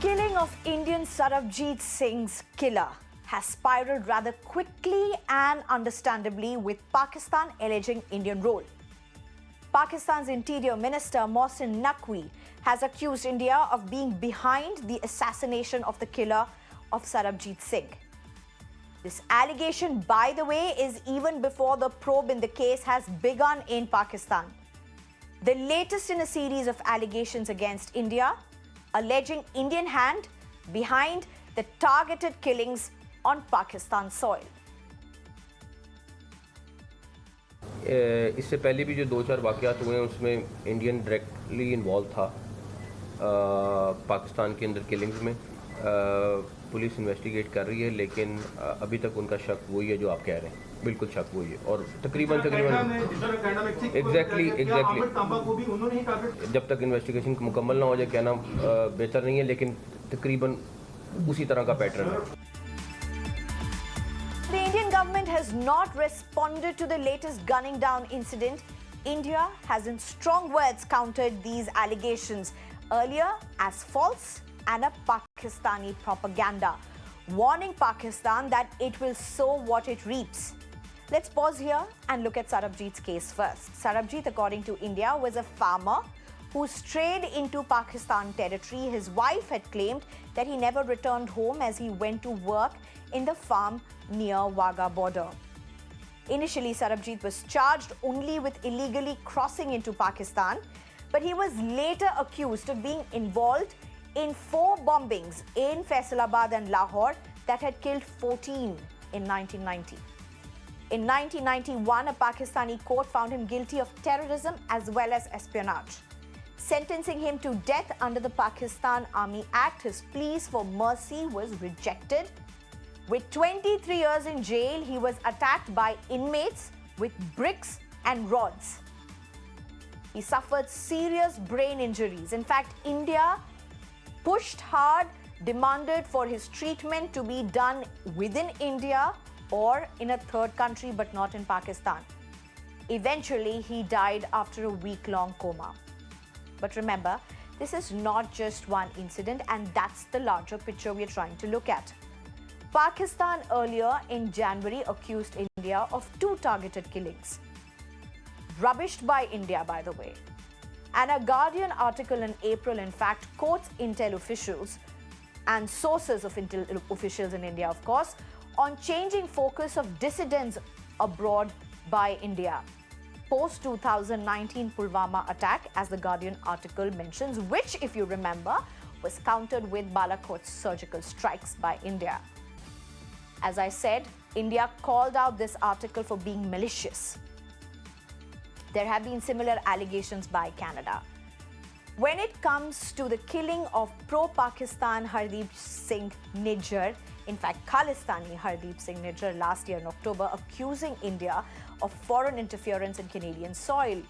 killing of Indian Sarabjeet Singh's killer has spiraled rather quickly and understandably, with Pakistan alleging Indian role. Pakistan's Interior Minister Mohsin Naqvi has accused India of being behind the assassination of the killer of Sarabjeet Singh. This allegation, by the way, is even before the probe in the case has begun in Pakistan. The latest in a series of allegations against India, alleging Indian hand behind the targeted killings on Pakistan soil. इससे पहले भी जो 2-4 वाक़यात हुए हैं उसमें Indian directly involve था पाकिस्तान के अंदर किलिंग्स में पुलिस इन्वेस्टिगेट कर रही है लेकिन अभी तक उनका शक वही है जो आप कह रहे हैं बिल्कुल शक वही है और तकरीबन एग्जैक्टली जब तक इन्वेस्टिगेशन मुकम्मल ना हो जाए कहना बेहतर नहीं है लेकिन तकरीबन उसी तरह का पैटर्न है. The Indian government has not responded to the latest gunning down incident. India has in strong words countered these allegations earlier as false and a Pakistani propaganda, warning Pakistan that it will sow what it reaps. Let's pause here and look at Sarabjeet's case first. Sarabjeet, according to India, was a farmer who strayed into Pakistan territory. His wife had claimed that he never returned home as he went to work in the farm near Wagah border. Initially, Sarabjeet was charged only with illegally crossing into Pakistan, but he was later accused of being involved in 4 bombings in Faisalabad and Lahore that had killed 14 in 1990. In 1991, a Pakistani court found him guilty of terrorism as well as espionage, sentencing him to death under the Pakistan Army Act. His pleas for mercy was rejected. With 23 years in jail, he was attacked by inmates with bricks and rods. He suffered serious brain injuries. In fact, India pushed hard, demanded for his treatment to be done within India or in a third country, but not in Pakistan. Eventually, he died after a week-long coma. But remember, this is not just one incident, and that's the larger picture we're trying to look at. Pakistan earlier in January accused India of 2 targeted killings, rubbished by India, by the way. And a Guardian article in April, in fact, quotes intel officials and sources of intel officials in India, of course, on changing focus of dissidents abroad by India post-2019 Pulwama attack, as the Guardian article mentions, which, if you remember, was countered with Balakot's surgical strikes by India. As I said, India called out this article for being malicious. There have been similar allegations by Canada. When it comes to the killing of pro-Pakistan Hardeep Singh Nijjar, in fact, Khalistani Hardeep Singh Nijjar last year in October, accusing India of foreign interference in Canadian soil.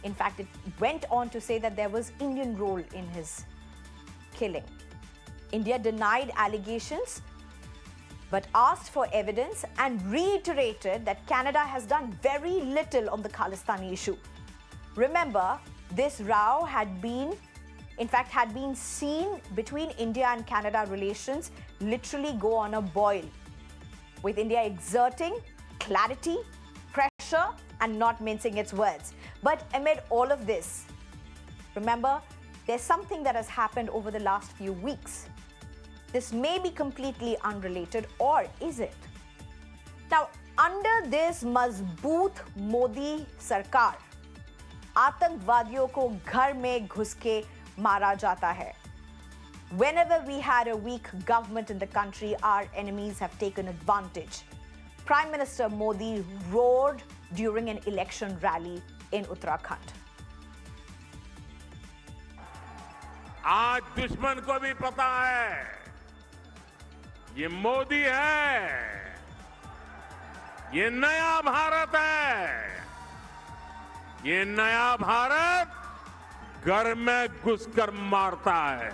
In fact, it went on to say that there was Indian role in his killing. India denied allegations, but asked for evidence and reiterated that Canada has done very little on the Khalistani issue. Remember, this row had been seen between India and Canada relations literally go on a boil, with India exerting clarity, pressure, and not mincing its words. But amid all of this, remember, there's something that has happened over the last few weeks. This may be completely unrelated, or is it? Now, under this Mazboot Modi Sarkar, आतंकवादियों को घर में घुस के मारा जाता है. Whenever we had a weak government in the country, our enemies have taken advantage. Prime Minister Modi roared during an election rally in Uttarakhand. आज दुश्मन को भी पता है ये मोदी है, ये नया भारत है. ये नया भारत घर में घुसकर मारता है.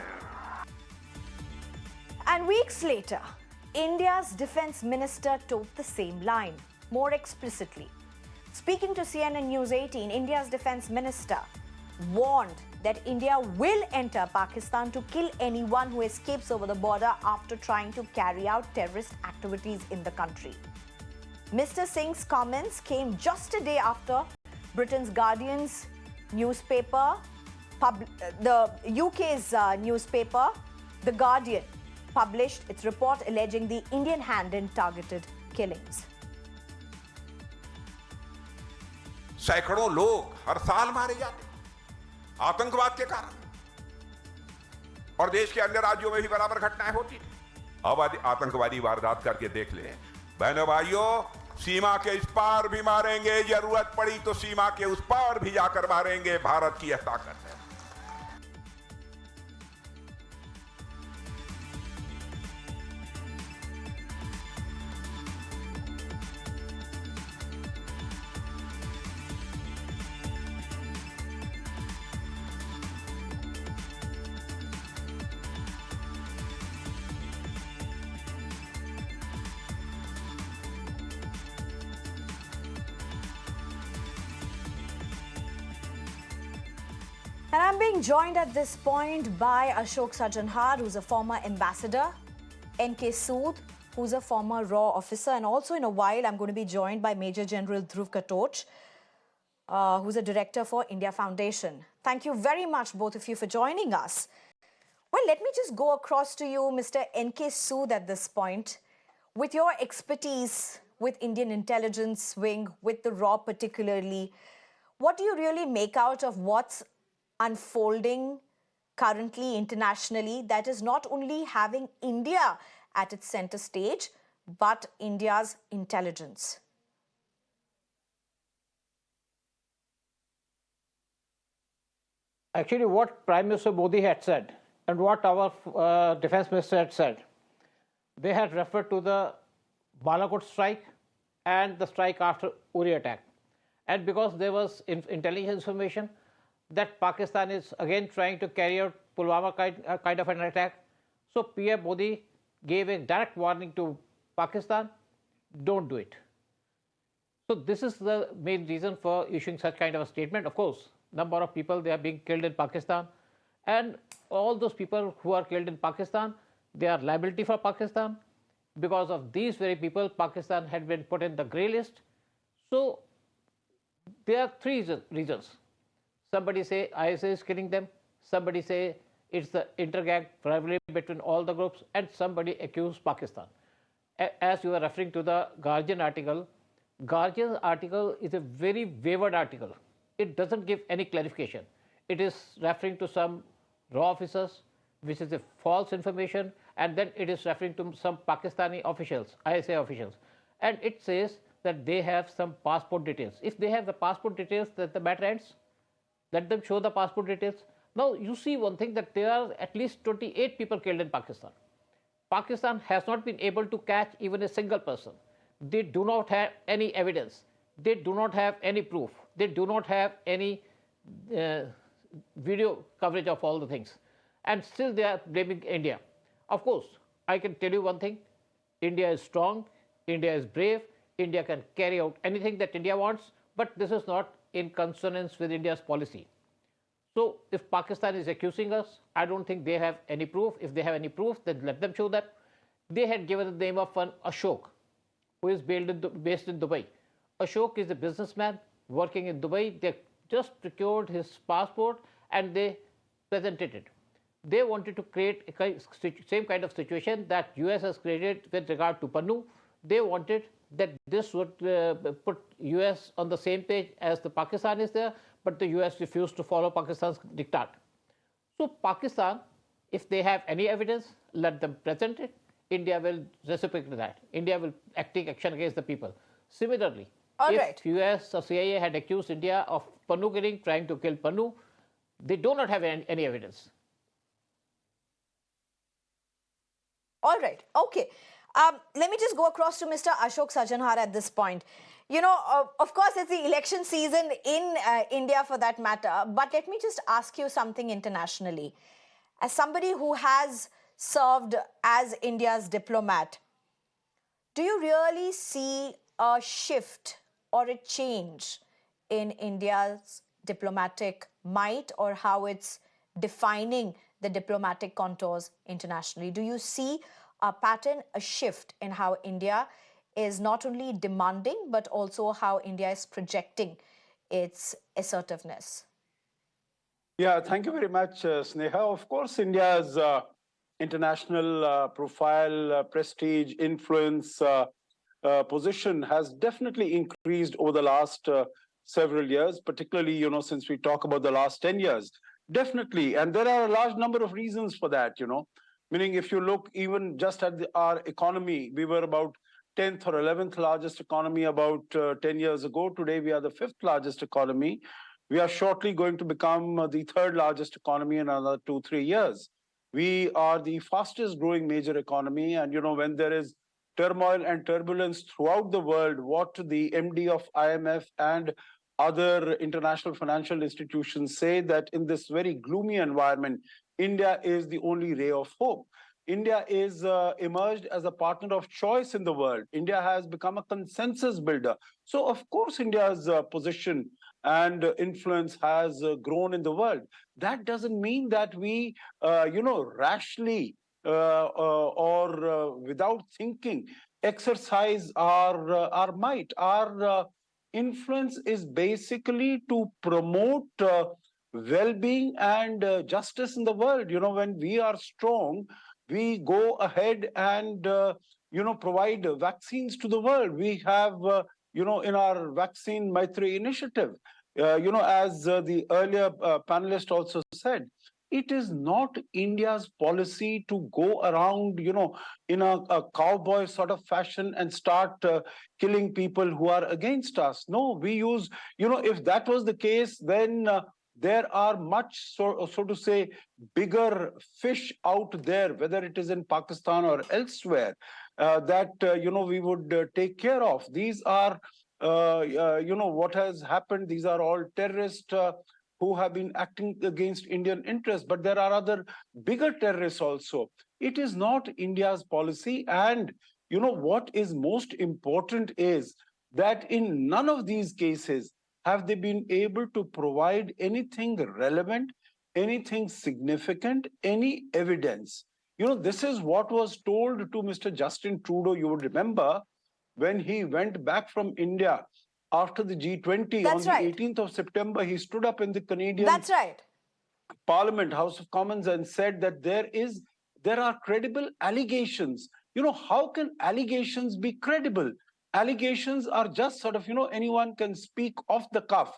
And weeks later, India's defense minister toed the same line, more explicitly. Speaking to CNN News 18, India's defense minister warned that India will enter Pakistan to kill anyone who escapes over the border after trying to carry out terrorist activities in the country. Mr. Singh's comments came just a day after Britain's Guardian's newspaper, the UK's newspaper, The Guardian, published its report alleging the Indian hand in targeted killings. सैकड़ों लोग हर साल मारे जाते आतंकवाद के कारण और देश के अन्य राज्यों में भी बराबर घटनाएं होती थी। अब आतंकवादी वारदात करके देख ले। बहनों भाइयों, सीमा के इस पार भी मारेंगे, जरूरत पड़ी तो सीमा के उस पार भी जाकर मारेंगे। भारत की यह ताकत है। And I'm being joined at this point by Ashok Sajanhar, who's a former ambassador, N.K. Sood, who's a former RAW officer, and also in a while I'm going to be joined by Major General Dhruv Katoch, who's a director for India Foundation. Thank you very much, both of you, for joining us. Well, let me just go across to you, Mr. N.K. Sood, at this point. With your expertise with Indian intelligence wing, with the RAW particularly, what do you really make out of what's unfolding currently internationally that is not only having India at its center stage, but India's intelligence? Actually, what Prime Minister Modi had said and what our Defence Minister had said, they had referred to the Balakot strike and the strike after Uri attack. And because there was intelligence information that Pakistan is again trying to carry out Pulwama kind of an attack, so PM Modi gave a direct warning to Pakistan, don't do it. So this is the main reason for issuing such kind of a statement. Of course, number of people, they are being killed in Pakistan, and all those people who are killed in Pakistan, they are liability for Pakistan. Because of these very people, Pakistan had been put in the grey list. So there are three reasons. Somebody say ISA is killing them, somebody say it's the intergang rivalry between all the groups, and somebody accused Pakistan. As you are referring to the Guardian article is a very wayward article. It doesn't give any clarification. It is referring to some RAW officers, which is a false information, and then it is referring to some Pakistani officials, ISA officials. And it says that they have some passport details. If they have the passport details, then the matter ends. Let them show the passport details. Now, you see one thing, that there are at least 28 people killed in Pakistan. Pakistan has not been able to catch even a single person. They do not have any evidence. They do not have any proof. They do not have any video coverage of all the things. And still they are blaming India. Of course, I can tell you one thing. India is strong. India is brave. India can carry out anything that India wants. But this is not in consonance with India's policy. So if Pakistan is accusing us, I don't think they have any proof. If they have any proof, then let them show that. They had given the name of one Ashok, who is based in Dubai. Ashok is a businessman working in Dubai. They just procured his passport and they presented it. They wanted to create a same kind of situation that US has created with regard to Pannu. They wanted that this would put US on the same page as the Pakistan is there, but the US refused to follow Pakistan's diktat. So Pakistan, if they have any evidence, let them present it. India will reciprocate that. India will take action against the people. Similarly, if US or CIA had accused India of Pannu killing, trying to kill Pannu, they do not have any evidence. All right. Okay. Let me just go across to Mr. Ashok Sajanhar at this point. You know, of course, it's the election season in India for that matter. But let me just ask you something internationally. As somebody who has served as India's diplomat, do you really see a shift or a change in India's diplomatic might or how it's defining the diplomatic contours internationally? Do you see a pattern, a shift in how India is not only demanding, but also how India is projecting its assertiveness? Yeah, thank you very much, Sneha. Of course, India's international profile, prestige, influence, position has definitely increased over the last several years, particularly, since we talk about the last 10 years. Definitely. And there are a large number of reasons for that, Meaning, if you look even just at our economy, we were about 10th or 11th largest economy about 10 years ago. Today, we are the 5th largest economy. We are shortly going to become the 3rd largest economy in another 2-3 years. We are the fastest growing major economy. And, when there is turmoil and turbulence throughout the world, what the MD of IMF and other international financial institutions say that in this very gloomy environment, India is the only ray of hope. India is emerged as a partner of choice in the world. India has become a consensus builder. So, of course, India's position and influence has grown in the world. That doesn't mean that we, rashly or without thinking, exercise our might. Our influence is basically to promote well-being and justice in the world. When we are strong, we go ahead and, provide vaccines to the world. We have, in our Vaccine Maitri initiative, as the earlier panelist also said, it is not India's policy to go around, in a cowboy sort of fashion and start killing people who are against us. No, we use, if that was the case, then there are much, so to say, bigger fish out there, whether it is in Pakistan or elsewhere, that, we would take care of. These are, what has happened. These are all terrorists who have been acting against Indian interests. But there are other bigger terrorists also. It is not India's policy. And, what is most important is that in none of these cases have they been able to provide anything relevant, anything significant, any evidence. This is what was told to Mr. Justin Trudeau, you would remember, when he went back from India after the G20. That's on the right. 18th of September, he stood up in the Canadian That's right. Parliament, House of Commons, and said that there are credible allegations. How can allegations be credible? Allegations are just sort of, anyone can speak off the cuff,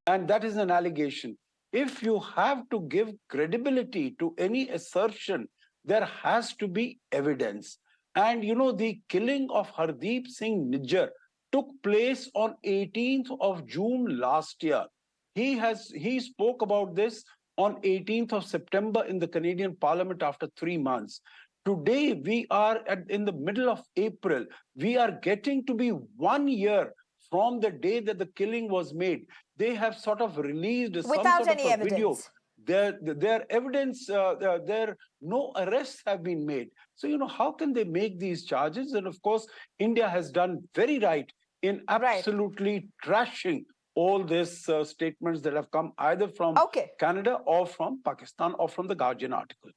and that is an allegation. If you have to give credibility to any assertion, there has to be evidence. And, the killing of Hardeep Singh Nijjar took place on 18th of June last year. He spoke about this on 18th of September in the Canadian Parliament after 3 months. Today, we are in the middle of April. We are getting to be 1 year from the day that the killing was made. They have sort of released Without some any sort of video. evidence. Their evidence, no arrests have been made. So, how can they make these charges? And of course, India has done very right in absolutely trashing all these statements that have come either from Canada or from Pakistan or from the Guardian article.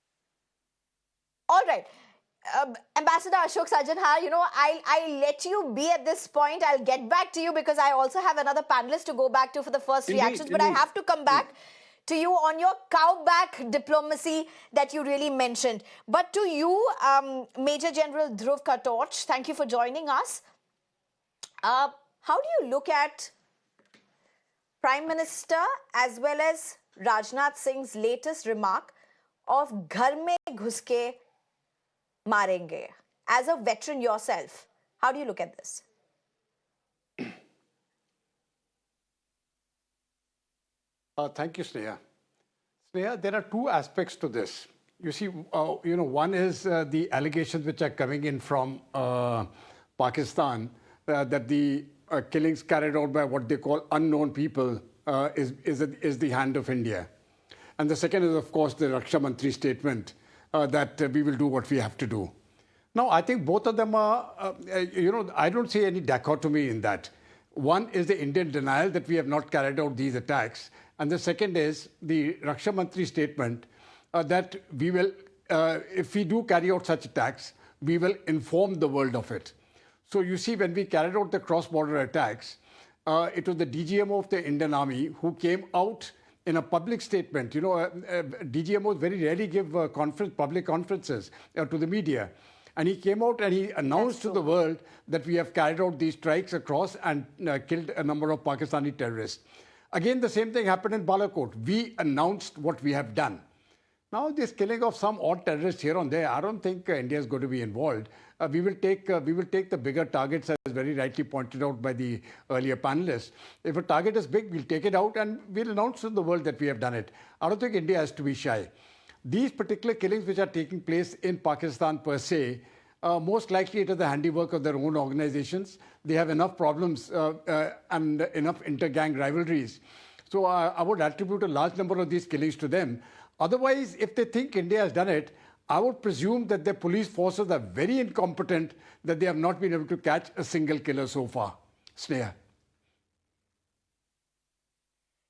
All right. Ambassador Ashok Sajjanhar, I'll let you be at this point. I'll get back to you because I also have another panelist to go back to for the first reactions. But I have to come back to you on your cowback diplomacy that you really mentioned. But to you, Major General Dhruv Khatorch, thank you for joining us. How do you look at Prime Minister as well as Rajnath Singh's latest remark of "Ghar mein ghus ke marenge"? As a veteran yourself, how do you look at this? Thank you, Sneha. Sneha, there are two aspects to this. You see, one is the allegations which are coming in from Pakistan that the killings carried out by what they call unknown people is the hand of India. And the second is, of course, the Raksha Mantri statement that we will do what we have to do. Now, I think both of them are, I don't see any dichotomy in that. One is the Indian denial that we have not carried out these attacks. And the second is the Raksha Mantri statement that we will, if we do carry out such attacks, we will inform the world of it. So you see, when we carried out the cross-border attacks, it was the DGMO of the Indian Army who came out in a public statement. You know, DGMOs very rarely give public conferences to the media. And he came out and he announced to the world that we have carried out these strikes across and killed a number of Pakistani terrorists. Again, the same thing happened in Balakot. We announced what we have done. Now, this killing of some odd terrorists here and there, I don't think India is going to be involved. We will take the bigger targets, as very rightly pointed out by the earlier panelists. If a target is big, we'll take it out and we'll announce to the world that we have done it. I don't think India has to be shy. These particular killings which are taking place in Pakistan per se, most likely it is the handiwork of their own organizations. They have enough problems and enough inter-gang rivalries. So I would attribute a large number of these killings to them. Otherwise, if they think India has done it, I would presume that their police forces are very incompetent, that they have not been able to catch a single killer so far. Sneha.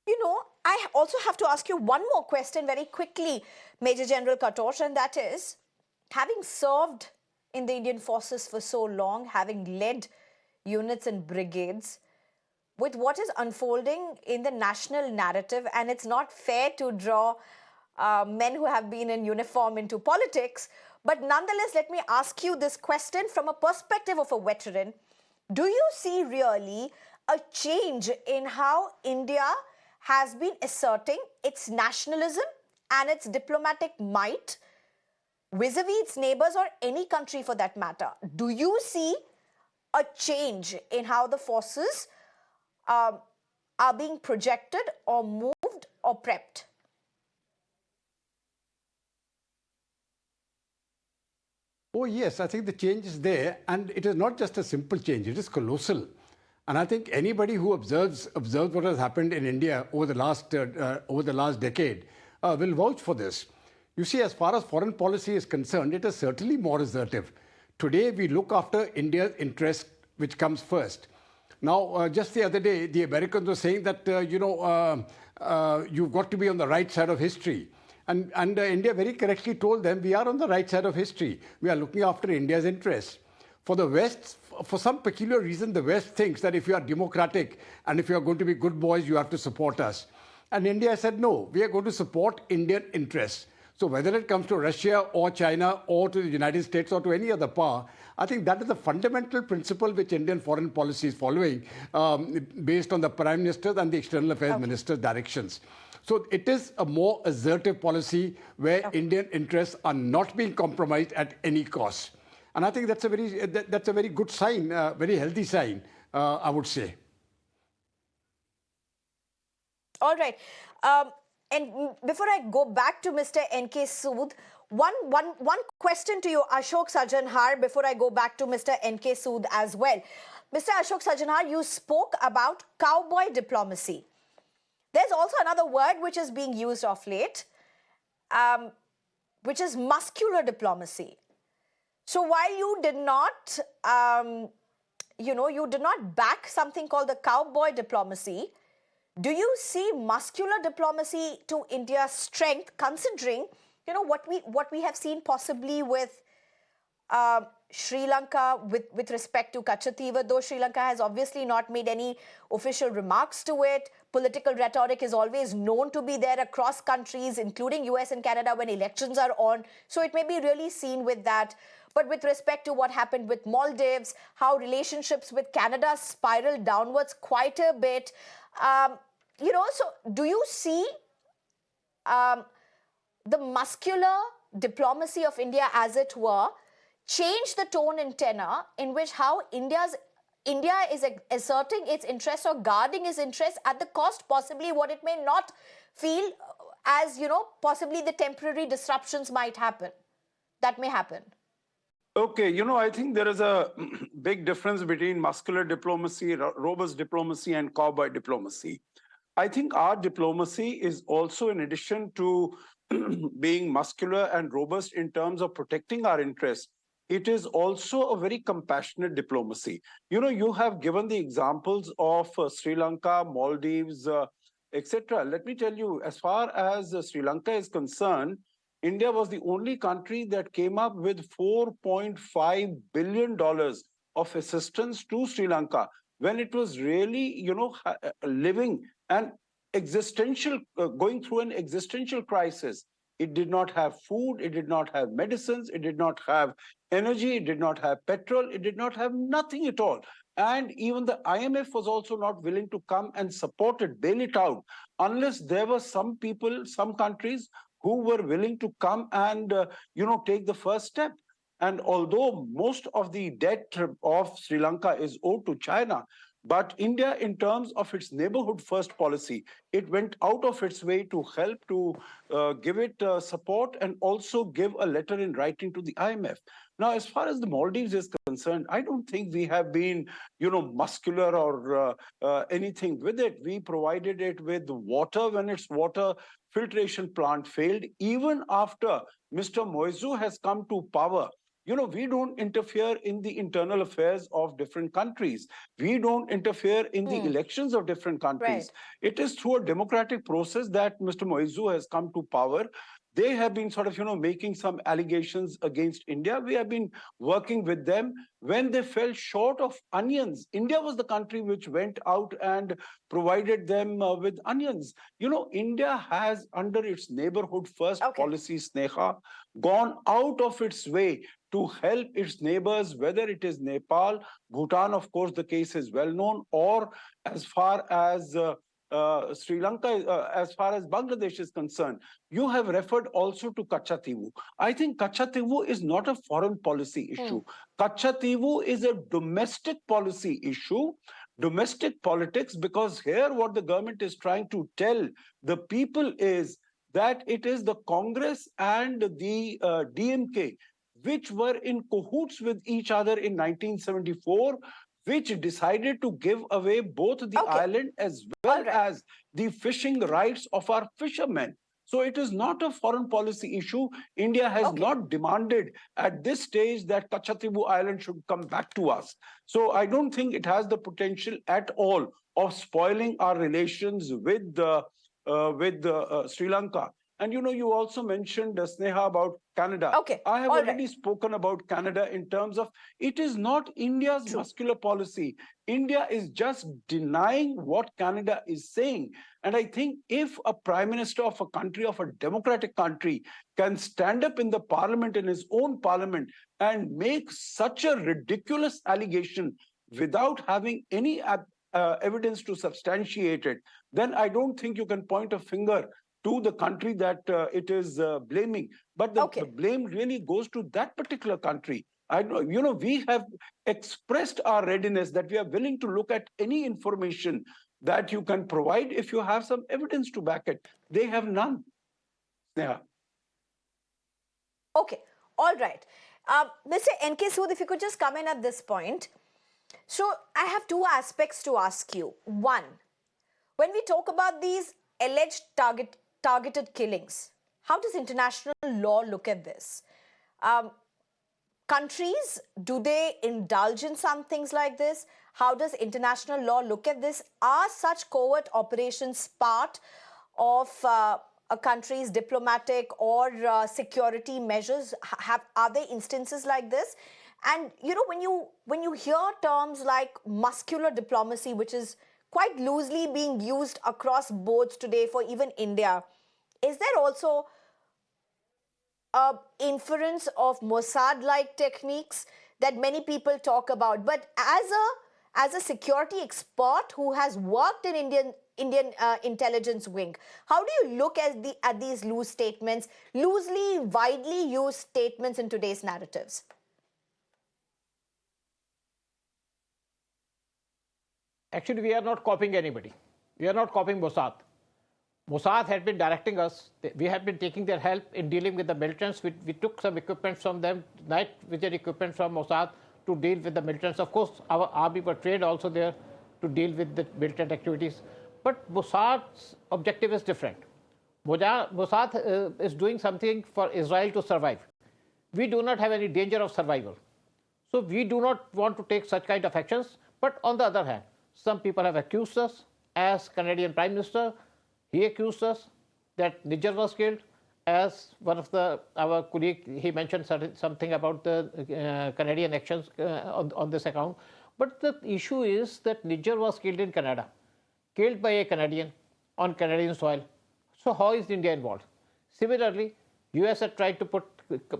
You know, I also have to ask you one more question very quickly, Major General Katosh, and that is, having served in the Indian forces for so long, having led units and brigades, with what is unfolding in the national narrative, and it's not fair to draw men who have been in uniform into politics, but nonetheless, let me ask you this question from a perspective of a veteran. Do you see really a change in how India has been asserting its nationalism and its diplomatic might vis-a-vis its neighbors or any country for that matter? Do you see a change in how the forces are being projected or moved or prepped? Oh, yes, I think the change is there. And it is not just a simple change, it is colossal. And I think anybody who observes what has happened in India over the last decade will vouch for this. You see, as far as foreign policy is concerned, it is certainly more assertive. Today, we look after India's interest, which comes first. Now, just the other day, the Americans were saying that, you've got to be on the right side of history. And India very correctly told them, we are on the right side of history. We are looking after India's interests. For the West, for some peculiar reason, the West thinks that if you are democratic and if you are going to be good boys, you have to support us. And India said, no, we are going to support Indian interests. So whether it comes to Russia or China or to the United States or to any other power, I think that is the fundamental principle which Indian foreign policy is following based on the Prime Minister's and the External Affairs Minister's directions. So it is a more assertive policy where Indian interests are not being compromised at any cost. And I think that's a very good sign, very healthy sign, I would say. All right. And before I go back to Mr. N.K. Sood, one question to you, Ashok Sajanhar, before I go back to Mr. N.K. Sood as well. Mr. Ashok Sajanhar, you spoke about cowboy diplomacy. There's also another word which is being used of late, which is muscular diplomacy. So while you did not, you did not back something called the cowboy diplomacy, do you see muscular diplomacy to India's strength, considering, what we have seen possibly with Sri Lanka with respect to Kachativa, though Sri Lanka has obviously not made any official remarks to it. Political rhetoric is always known to be there across countries, including US and Canada, when elections are on. So it may be really seen with that. But with respect to what happened with Maldives, how relationships with Canada spiraled downwards quite a bit. So do you see the muscular diplomacy of India, as it were, change the tone and tenor in which how India is asserting its interests or guarding its interests at the cost possibly what it may not feel as, possibly the temporary disruptions that may happen? Okay, I think there is a big difference between muscular diplomacy, robust diplomacy, and cowboy diplomacy. I think our diplomacy is also, in addition to being muscular and robust in terms of protecting our interests, it is also a very compassionate diplomacy. You know, you have given the examples of Sri Lanka, Maldives, etc. Let me tell you, as far as Sri Lanka is concerned, India was the only country that came up with $4.5 billion of assistance to Sri Lanka when it was really, you know, living an existential, going through an existential crisis. It did not have food, it did not have medicines, it did not have energy, it did not have petrol, it did not have nothing at all. And even the IMF was also not willing to come and support it, bail it out, unless there were some people, some countries who were willing to come and, you know, take the first step. And although most of the debt of Sri Lanka is owed to China, but India, in terms of its neighborhood first policy, it went out of its way to help to give it support and also give a letter in writing to the IMF. Now, as far as the Maldives is concerned, I don't think we have been, you know, muscular or anything with it. We provided it with water when its water filtration plant failed. Even after Mr. Moizu has come to power, you know, we don't interfere in the internal affairs of different countries. We don't interfere in the elections of different countries. Right. It is through a democratic process that Mr. Moizu has come to power. They have been sort of, you know, making some allegations against India. We have been working with them. When they fell short of onions, India was the country which went out and provided them with onions. You know, India has, under its neighborhood first policy, Sneha, gone out of its way to help its neighbors, whether it is Nepal, Bhutan, of course, the case is well known, or as far as Sri Lanka, as far as Bangladesh is concerned. You have referred also to Kachativu. I think Kachativu is not a foreign policy issue. Kachativu is a domestic policy issue, domestic politics, because here what the government is trying to tell the people is that it is the Congress and the DMK which were in cahoots with each other in 1974, which decided to give away both the island as well as the fishing rights of our fishermen. So it is not a foreign policy issue. India has not demanded at this stage that Kachativu Island should come back to us. So I don't think it has the potential at all of spoiling our relations with Sri Lanka. And, you know, you also mentioned, Sneha, about Canada. I have already spoken about Canada in terms of it is not India's muscular policy. India is just denying what Canada is saying. And I think if a prime minister of a country, of a democratic country, can stand up in the parliament, in his own parliament, and make such a ridiculous allegation without having any evidence to substantiate it, then I don't think you can point a finger to the country that it is blaming. But the blame really goes to that particular country. You know, we have expressed our readiness that we are willing to look at any information that you can provide if you have some evidence to back it. They have none. Yeah. Okay, all right. Mr. N.K. Sood, if you could just come in at this point. So I have two aspects to ask you. One, when we talk about these alleged targeted killings, how does international law look at this? Countries, do they indulge in some things like this? How does international law look at this? Are such covert operations part of a country's diplomatic or security measures? Are there instances like this? And, you know, when you hear terms like muscular diplomacy, which is quite loosely being used across boards today for even India, is there also an inference of Mossad-like techniques that many people talk about? But as a security expert who has worked in Indian intelligence wing, how do you look at these loose statements, loosely, widely used statements in today's narratives? Actually, we are not copying anybody. We are not copying Mossad. Mossad had been directing us. We have been taking their help in dealing with the militants. We took some equipment from them, night vision equipment from Mossad to deal with the militants. Of course, our army were trained also there to deal with the militant activities. But Mossad's objective is different. Mossad is doing something for Israel to survive. we do not have any danger of survival. So we do not want to take such kind of actions. But on the other hand, some people have accused us. As Canadian Prime Minister, he accused us that Niger was killed. As one of our colleagues, he mentioned something about the Canadian actions on this account. But the issue is that Niger was killed in Canada, killed by a Canadian on Canadian soil. So how is India involved? Similarly, US had tried to put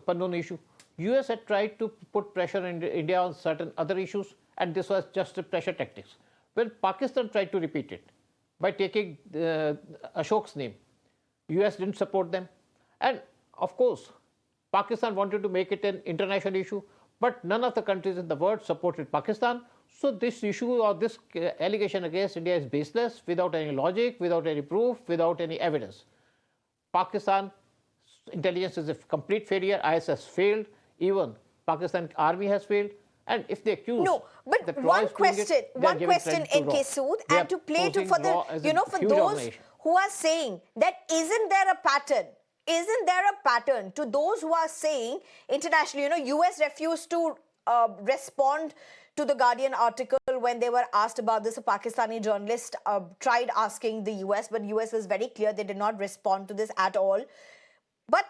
Pannoon issue. US had tried to put pressure on India on certain other issues, and this was just a pressure tactics. When Pakistan tried to repeat it by taking Ashok's name, US didn't support them. And of course, Pakistan wanted to make it an international issue, but none of the countries in the world supported Pakistan. So this issue or this allegation against India is baseless, without any logic, without any proof, without any evidence. Pakistan intelligence is a complete failure. IS has failed. Even Pakistan army has failed. And if they accuse, no, but one question, N.K. Sood, and to play to for the, for those who are saying that isn't there a pattern? Isn't there a pattern to those who are saying internationally, US refused to respond to the Guardian article when they were asked about this. A Pakistani journalist tried asking the US, but US was very clear they did not respond to this at all. But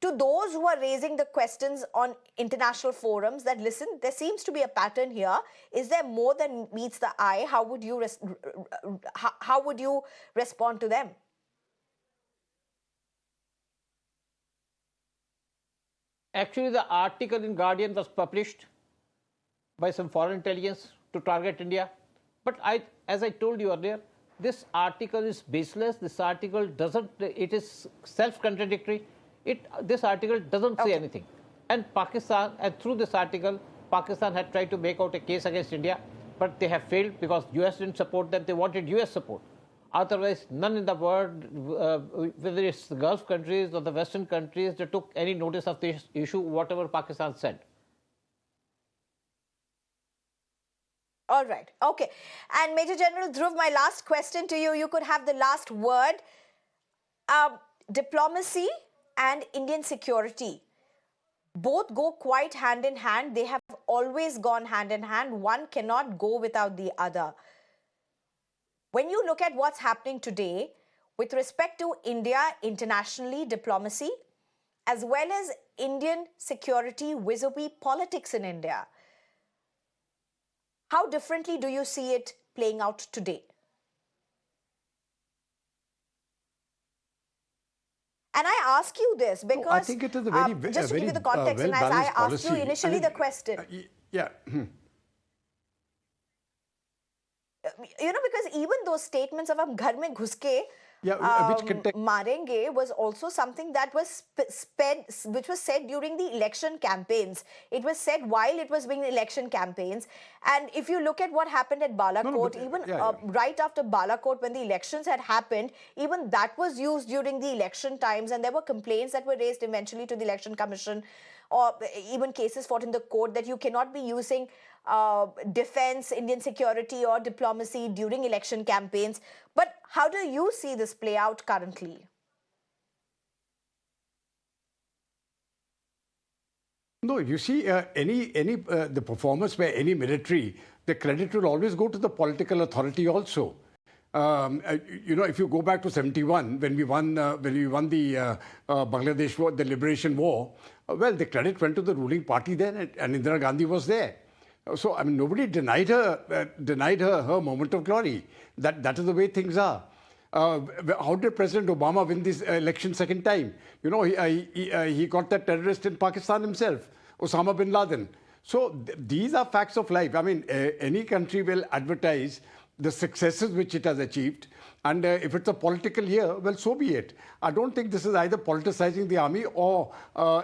to those who are raising the questions on international forums that, listen, there seems to be a pattern here. Is there more than meets the eye? How would you respond to them? Actually, the article in Guardian was published by some foreign intelligence to target India. But as I told you earlier, this article is baseless. This article it is self-contradictory. This article doesn't say anything. And Pakistan, and through this article, Pakistan had tried to make out a case against India, but they have failed because US didn't support them. They wanted US support. Otherwise, none in the world, whether it's the Gulf countries or the Western countries, they took any notice of this issue, whatever Pakistan said. All right. Okay. And Major General Dhruv, my last question to you. You could have the last word. Diplomacy and Indian security both go quite hand in hand. They have always gone hand in hand. One cannot go without the other. When you look at what's happening today with respect to India internationally, diplomacy, as well as Indian security vis-a-vis politics in India, how differently do you see it playing out today? And I ask you this because I think it is a very, just to give you the context, and as I asked you initially the question. Yeah. Because even those statements of "hum ghar mein ghus ke marenge" was also something that was which was said during the election campaigns. It was said while it was being election campaigns. And if you look at what happened at Balakot, right after Balakot, when the elections had happened, even that was used during the election times, and there were complaints that were raised eventually to the Election Commission, or even cases fought in the court, that you cannot be using defense, Indian security or diplomacy during election campaigns. But how do you see this play out currently? No, you see, the performance by any military, the credit will always go to the political authority also. If you go back to 71, when we won the Bangladesh war, the liberation war, the credit went to the ruling party then, and Indira Gandhi was there. So, I mean, nobody denied her her moment of glory. That is the way things are. How did President Obama win this election second time? He got that terrorist in Pakistan himself, Osama bin Laden. So these are facts of life. I mean, any country will advertise the successes which it has achieved. And if it's a political year, well, so be it. I don't think this is either politicizing the army or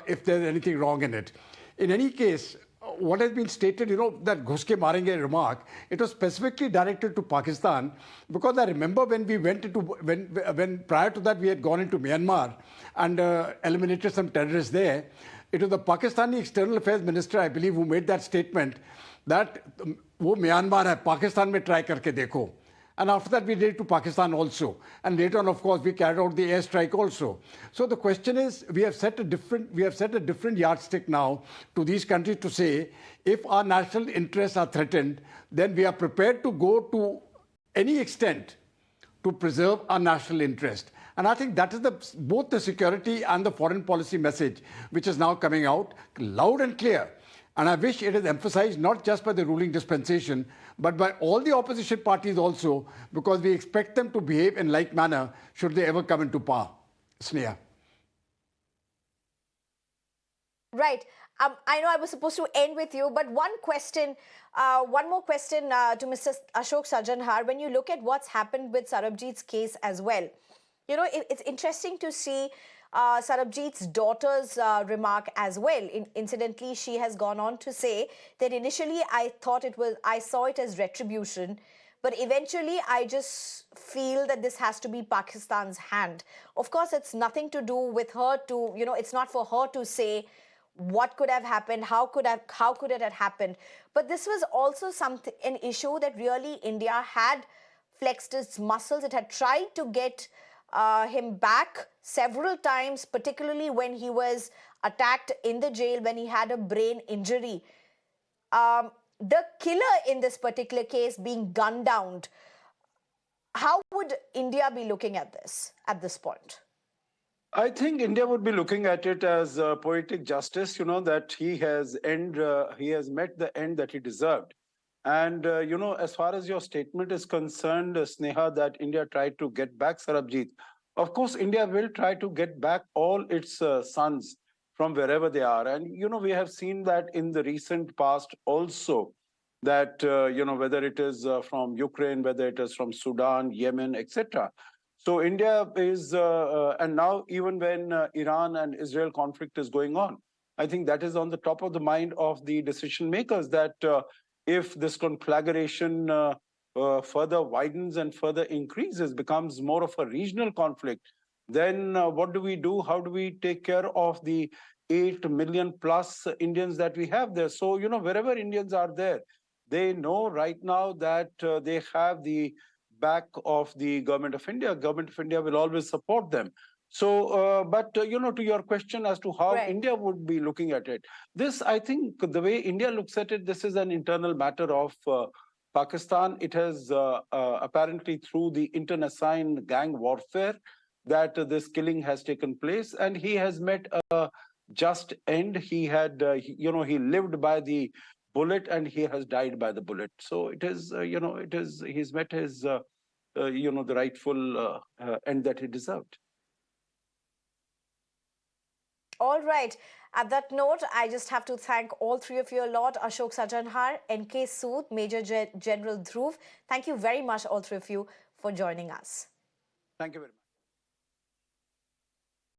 if there's anything wrong in it. In any case, what has been stated, that "ghus ke marenge" remark, it was specifically directed to Pakistan, because I remember when we went into, when prior to that we had gone into Myanmar and eliminated some terrorists there, it was the Pakistani External Affairs Minister, I believe, who made that statement that wo Myanmar hai, Pakistan mein try karke dekho. And after that, we did it to Pakistan also. And later on, of course, we carried out the airstrike also. So the question is, we have set a different yardstick now to these countries to say, if our national interests are threatened, then we are prepared to go to any extent to preserve our national interest. And I think that is both the security and the foreign policy message which is now coming out loud and clear. And I wish it is emphasized not just by the ruling dispensation, but by all the opposition parties also, because we expect them to behave in like manner should they ever come into power. Sneha. Right. I know I was supposed to end with you, but one more question to Mr. Ashok Sajanhar. When you look at what's happened with Sarabjeet's case as well, you know, it's interesting to see Sarabjeet's daughter's remark as well. Incidentally, she has gone on to say that initially I saw it as retribution, but eventually I just feel that this has to be Pakistan's hand. Of course, it's nothing to do with her to, you know, it's not for her to say what could have happened, how could it have happened. But this was also an issue that really India had flexed its muscles. It had tried to get him back several times, particularly when he was attacked in the jail, when he had a brain injury. The killer in this particular case being gunned down, how would India be looking at this point? I think India would be looking at it as poetic justice, you know, that he has met the end that he deserved. And, you know, as far as your statement is concerned, Sneha, that India tried to get back Sarabjeet, of course, India will try to get back all its sons from wherever they are. And, you know, we have seen that in the recent past also, that, you know, whether it is from Ukraine, whether it is from Sudan, Yemen, etc. So India is, and now even when Iran and Israel conflict is going on, I think that is on the top of the mind of the decision makers, that if this conflagration further widens and further increases, becomes more of a regional conflict, then what do we do? How do we take care of the 8 million plus Indians that we have there? So, you know, wherever Indians are there, they know right now that they have the back of the government of India. Government of India will always support them. So, you know, to your question as to how India would be looking at it, this, I think, the way India looks at it, this is an internal matter of Pakistan. It has apparently through the internecine gang warfare that this killing has taken place, and he has met a just end. He had, you know, he lived by the bullet and he has died by the bullet. So it is, you know, he's met his, you know, the rightful end that he deserved. All right. At that note, I just have to thank all three of you a lot. Ashok Sajanhar, N.K. Sood, Major General Dhruv. Thank you very much, all three of you, for joining us. Thank you very much.